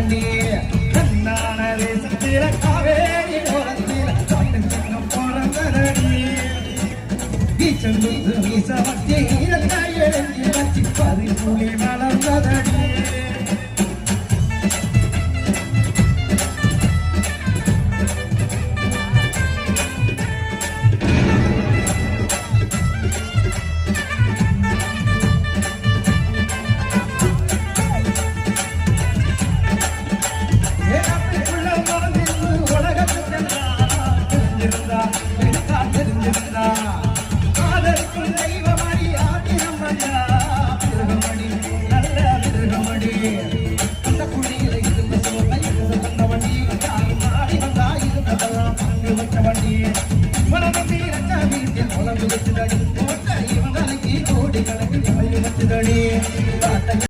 வண்டி கண்ணான தேசத்தில காவேரி ஓரத்தில காட்டு சிங்கம் பிறந்ததடி வீச்சங்குத்து வீச வச்சி எழுதி வச்சி பதிப்புலி வளர்ந்ததடி